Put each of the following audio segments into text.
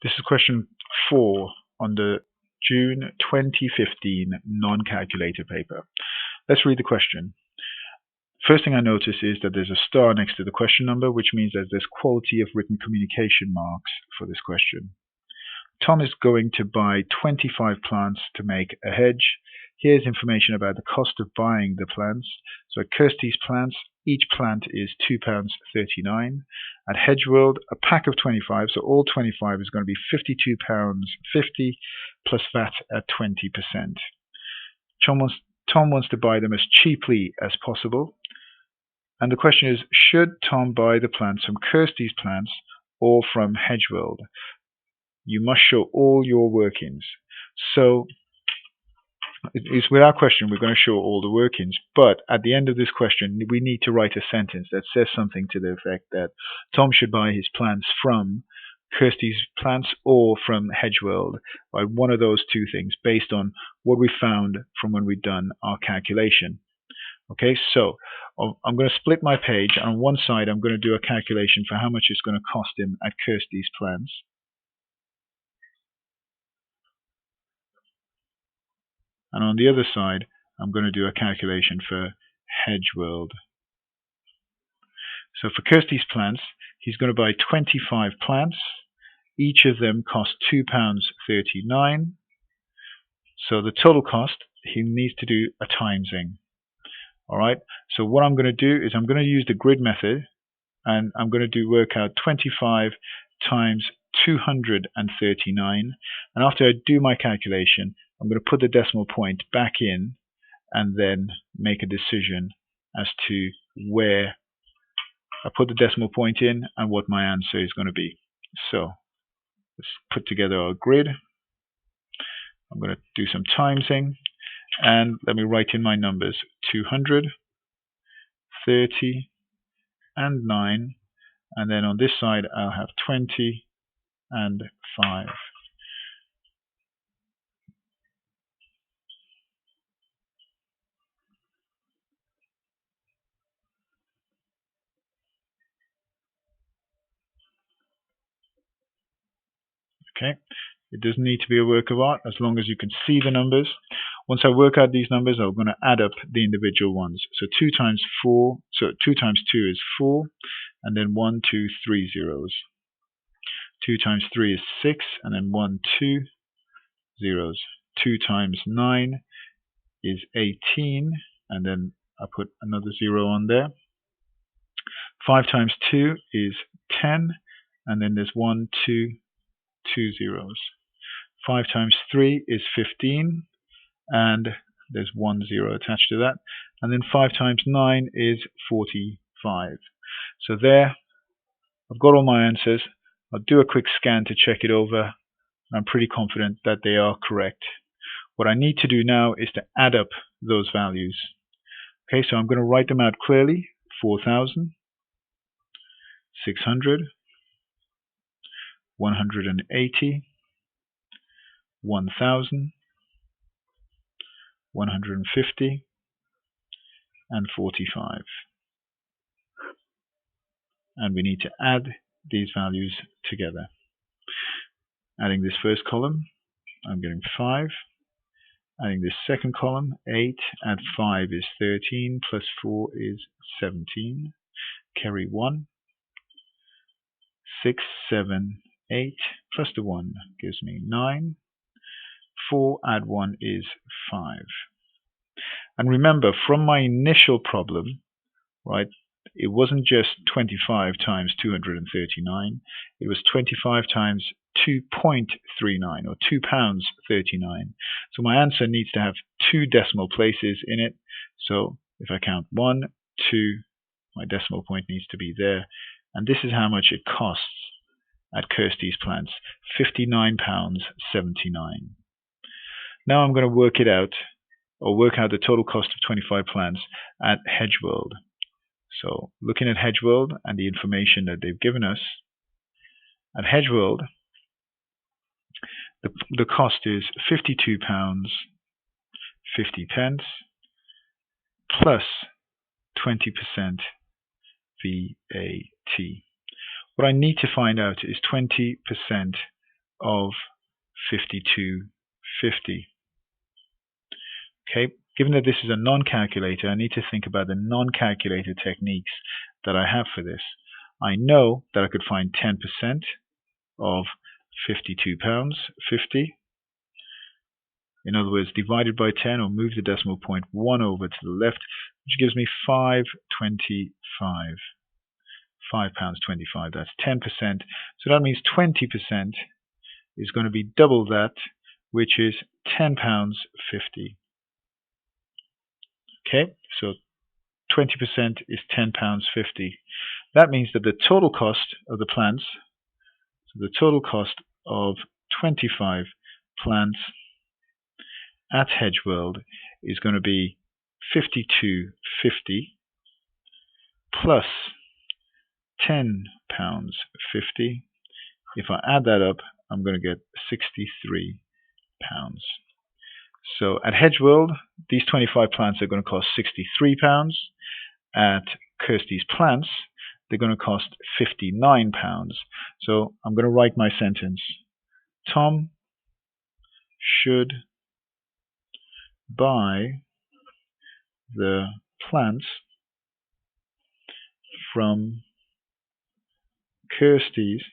This is question 4 on the June 2015 non-calculator paper. Let's read the question. First thing I notice is that there's a star next to the question number, which means that there's quality of written communication marks for this question. Tom is going to buy 25 plants to make a hedge. Here's information about the cost of buying the plants. So at Kirsty's Plants, each plant is £2.39. At Hedgeworld, a pack of 25, so all 25 is going to be £52.50 plus VAT at 20%. Tom wants to buy them as cheaply as possible. And the question is, should Tom buy the plants from Kirsty's Plants or from Hedgeworld? You must show all your workings. So it's without question we're going to show all the workings, but at the end of this question we need to write a sentence that says something to the effect that Tom should buy his plants from Kirsty's Plants or from Hedgeworld, by one of those two things, based on what we found from when we've done our calculation. Okay, so I'm going to split my page, and on one side I'm going to do a calculation for how much it's going to cost him at Kirsty's Plants. And on the other side, I'm going to do a calculation for Hedgeworld. So for Kirsty's Plants, he's going to buy 25 plants. Each of them cost £2.39. So the total cost, he needs to do a timesing. Alright, so what I'm going to do is I'm going to use the grid method, and I'm going to work out 25 times 239. And after I do my calculation, I'm going to put the decimal point back in and then make a decision as to where I put the decimal point in and what my answer is going to be. So let's put together our grid. I'm going to do some timesing, and let me write in my numbers: 200, 30, and 9. And then on this side I'll have 20 and 5. Okay, it doesn't need to be a work of art as long as you can see the numbers. Once I work out these numbers, I'm going to add up the individual ones. So 2 times 4, so 2 times 2 is 4, and then 1, 2, 3 zeros. 2 times 3 is 6, and then 1, 2 zeros. 2 times 9 is 18, and then I put another 0 on there. 5 times 2 is 10, and then there's 1, 2, 2 zeros. 5 times 3 is 15, and there's 1 0 attached to that. And then 5 times 9 is 45. So there, I've got all my answers. I'll do a quick scan to check it over. I'm pretty confident that they are correct. What I need to do now is to add up those values. Okay, so I'm going to write them out clearly. 4,000, 600, 180, 1,000, 150, and 45. And we need to add these values together. Adding this first column, I'm getting 5. Adding this second column, 8. Add 5 is 13, plus 4 is 17. Carry 1. 6, 7, 8, plus the 1 gives me 9. 4 add 1 is 5. And remember, from my initial problem, right, it wasn't just 25 times 239, it was 25 times 2.39, or £2.39. So my answer needs to have 2 decimal places in it. So if I count 1, 2, my decimal point needs to be there. And this is how much it costs at Kirsty's Plants, £59.79. Now I'm going to work it out, or work out the total cost of 25 plants at Hedgeworld. So looking at Hedgeworld and the information that they've given us, at Hedgeworld the cost is £52.50 plus 20% VAT. What I need to find out is 20% of 5250. Okay, given that this is a non-calculator, I need to think about the non-calculator techniques that I have for this. I know that I could find 10% of £52.50. In other words, divided by 10, or move the decimal point 1 over to the left, which gives me £5.25. £5.25, that's 10%. So that means 20% is going to be double that, which is £10.50. Okay, so 20% is £10.50. That means that the total cost of the plants, so the total cost of 25 plants at Hedgeworld is going to be £52.50 plus £10.50. If I add that up, I'm going to get £63. So at Hedgeworld, these 25 plants are going to cost £63. At Kirsty's plants, they're going to cost £59. So I'm going to write my sentence. Tom should buy the plants from Kirsty's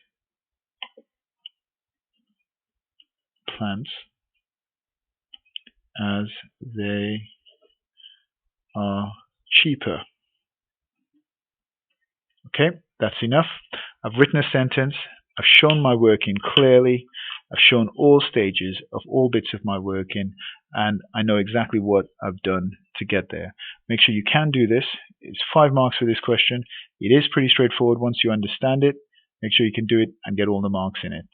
plants as they are cheaper. Okay, that's enough. I've written a sentence. I've shown my working clearly. I've shown all stages of all bits of my working, and I know exactly what I've done to get there. Make sure you can do this. It's 5 marks for this question. It is pretty straightforward once you understand it. Make sure you can do it and get all the marks in it.